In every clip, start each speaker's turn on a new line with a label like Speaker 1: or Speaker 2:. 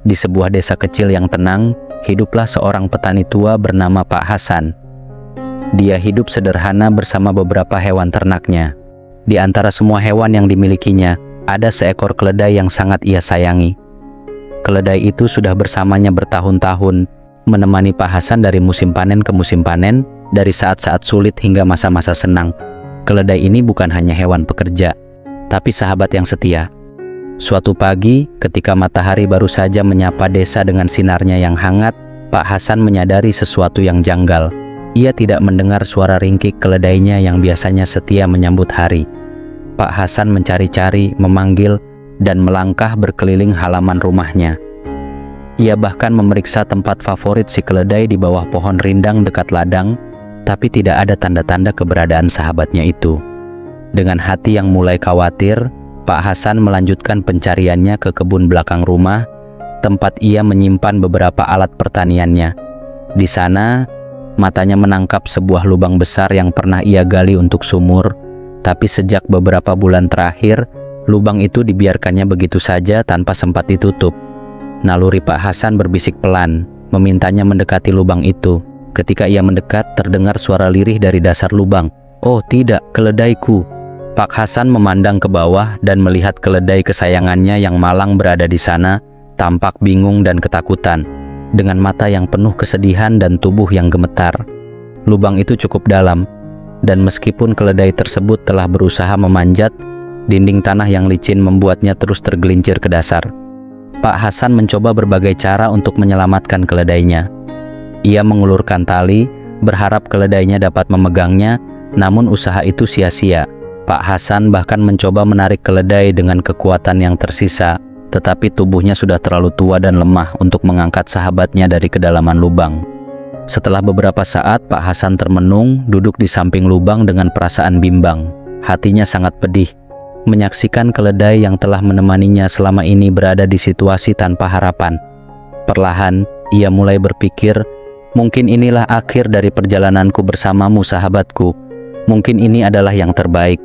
Speaker 1: Di sebuah desa kecil yang tenang, hiduplah seorang petani tua bernama Pak Hasan. Dia hidup sederhana bersama beberapa hewan ternaknya. Di antara semua hewan yang dimilikinya, ada seekor keledai yang sangat ia sayangi. Keledai itu sudah bersamanya bertahun-tahun, menemani Pak Hasan dari musim panen ke musim panen, dari saat-saat sulit hingga masa-masa senang. Keledai ini bukan hanya hewan pekerja, tapi sahabat yang setia. Suatu pagi, ketika matahari baru saja menyapa desa dengan sinarnya yang hangat, Pak Hasan menyadari sesuatu yang janggal. Ia tidak mendengar suara ringkik keledainya yang biasanya setia menyambut hari. Pak Hasan mencari-cari, memanggil, dan melangkah berkeliling halaman rumahnya. Ia bahkan memeriksa tempat favorit si keledai di bawah pohon rindang dekat ladang, tapi tidak ada tanda-tanda keberadaan sahabatnya itu. Dengan hati yang mulai khawatir, Pak Hasan melanjutkan pencariannya ke kebun belakang rumah, tempat ia menyimpan beberapa alat pertaniannya. Di sana, matanya menangkap sebuah lubang besar yang pernah ia gali untuk sumur, tapi sejak beberapa bulan terakhir, lubang itu dibiarkannya begitu saja tanpa sempat ditutup. Naluri Pak Hasan berbisik pelan, memintanya mendekati lubang itu. Ketika ia mendekat, terdengar suara lirih dari dasar lubang. "Oh tidak, keledaiku!" Pak Hasan memandang ke bawah dan melihat keledai kesayangannya yang malang berada di sana, tampak bingung dan ketakutan, dengan mata yang penuh kesedihan dan tubuh yang gemetar. Lubang itu cukup dalam, dan meskipun keledai tersebut telah berusaha memanjat, dinding tanah yang licin membuatnya terus tergelincir ke dasar. Pak Hasan mencoba berbagai cara untuk menyelamatkan keledainya. Ia mengulurkan tali, berharap keledainya dapat memegangnya, namun usaha itu sia-sia. Pak Hasan bahkan mencoba menarik keledai dengan kekuatan yang tersisa, tetapi tubuhnya sudah terlalu tua dan lemah untuk mengangkat sahabatnya dari kedalaman lubang. Setelah beberapa saat, Pak Hasan termenung, duduk di samping lubang dengan perasaan bimbang. Hatinya sangat pedih, menyaksikan keledai yang telah menemaninya selama ini berada di situasi tanpa harapan. Perlahan, ia mulai berpikir, mungkin inilah akhir dari perjalananku bersamamu, sahabatku. Mungkin ini adalah yang terbaik.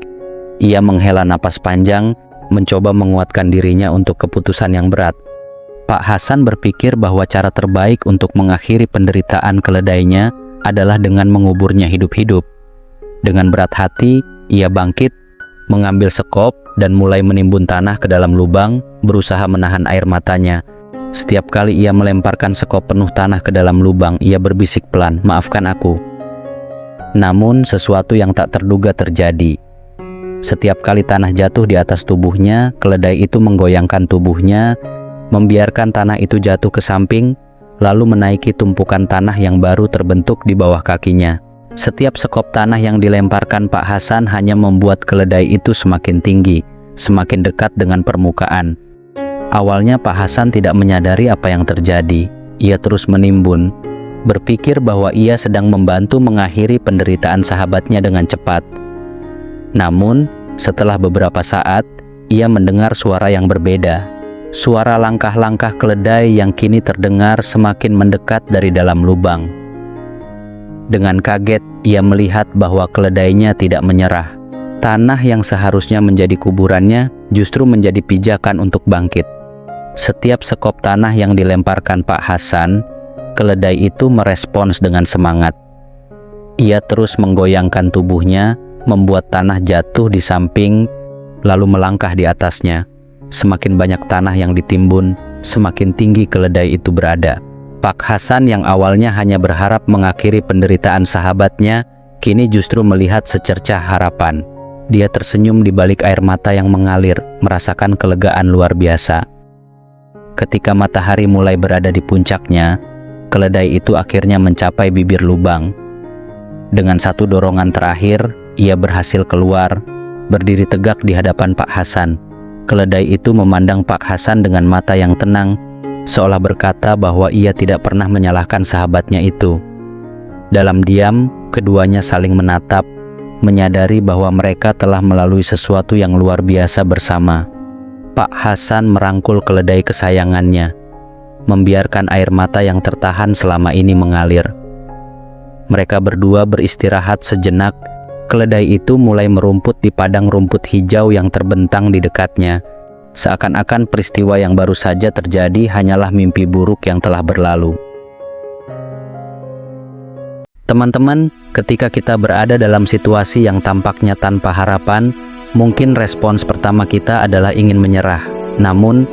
Speaker 1: Ia menghela napas panjang, mencoba menguatkan dirinya untuk keputusan yang berat. Pak Hasan berpikir bahwa cara terbaik untuk mengakhiri penderitaan keledainya adalah dengan menguburnya hidup-hidup. Dengan berat hati, ia bangkit, mengambil sekop, dan mulai menimbun tanah ke dalam lubang, berusaha menahan air matanya. Setiap kali ia melemparkan sekop penuh tanah ke dalam lubang, ia berbisik pelan, "Maafkan aku." Namun, sesuatu yang tak terduga terjadi. Setiap kali tanah jatuh di atas tubuhnya, keledai itu menggoyangkan tubuhnya, membiarkan tanah itu jatuh ke samping, lalu menaiki tumpukan tanah yang baru terbentuk di bawah kakinya. Setiap sekop tanah yang dilemparkan Pak Hasan hanya membuat keledai itu semakin tinggi, semakin dekat dengan permukaan. Awalnya Pak Hasan tidak menyadari apa yang terjadi. Ia terus menimbun, berpikir bahwa ia sedang membantu mengakhiri penderitaan sahabatnya dengan cepat. Namun, setelah beberapa saat, ia mendengar suara yang berbeda. Suara langkah-langkah keledai yang kini terdengar semakin mendekat dari dalam lubang. Dengan kaget, ia melihat bahwa keledainya tidak menyerah. Tanah yang seharusnya menjadi kuburannya justru menjadi pijakan untuk bangkit. Setiap sekop tanah yang dilemparkan Pak Hasan, keledai itu merespons dengan semangat. Ia terus menggoyangkan tubuhnya, membuat tanah jatuh di samping, lalu melangkah di atasnya. Semakin banyak tanah yang ditimbun, semakin tinggi keledai itu berada. Pak Hasan yang awalnya hanya berharap mengakhiri penderitaan sahabatnya, kini justru melihat secercah harapan. Dia tersenyum di balik air mata yang mengalir, merasakan kelegaan luar biasa. Ketika matahari mulai berada di puncaknya, keledai itu akhirnya mencapai bibir lubang. Dengan satu dorongan terakhir, ia berhasil keluar, berdiri tegak di hadapan Pak Hasan. Keledai itu memandang Pak Hasan dengan mata yang tenang, seolah berkata bahwa ia tidak pernah menyalahkan sahabatnya itu. Dalam diam, keduanya saling menatap, menyadari bahwa mereka telah melalui sesuatu yang luar biasa bersama. Pak Hasan merangkul keledai kesayangannya, membiarkan air mata yang tertahan selama ini mengalir. Mereka berdua beristirahat sejenak. Keledai itu mulai merumput di padang rumput hijau yang terbentang di dekatnya. seakan-akan peristiwa yang baru saja terjadi hanyalah mimpi buruk yang telah berlalu. Teman-teman, ketika kita berada dalam situasi yang tampaknya tanpa harapan, mungkin respons pertama kita adalah ingin menyerah. Namun,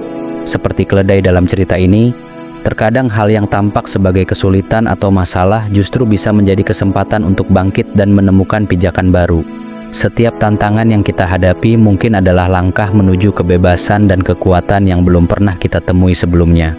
Speaker 1: seperti keledai dalam cerita ini, terkadang hal yang tampak sebagai kesulitan atau masalah justru bisa menjadi kesempatan untuk bangkit dan menemukan pijakan baru. Setiap tantangan yang kita hadapi mungkin adalah langkah menuju kebebasan dan kekuatan yang belum pernah kita temui sebelumnya.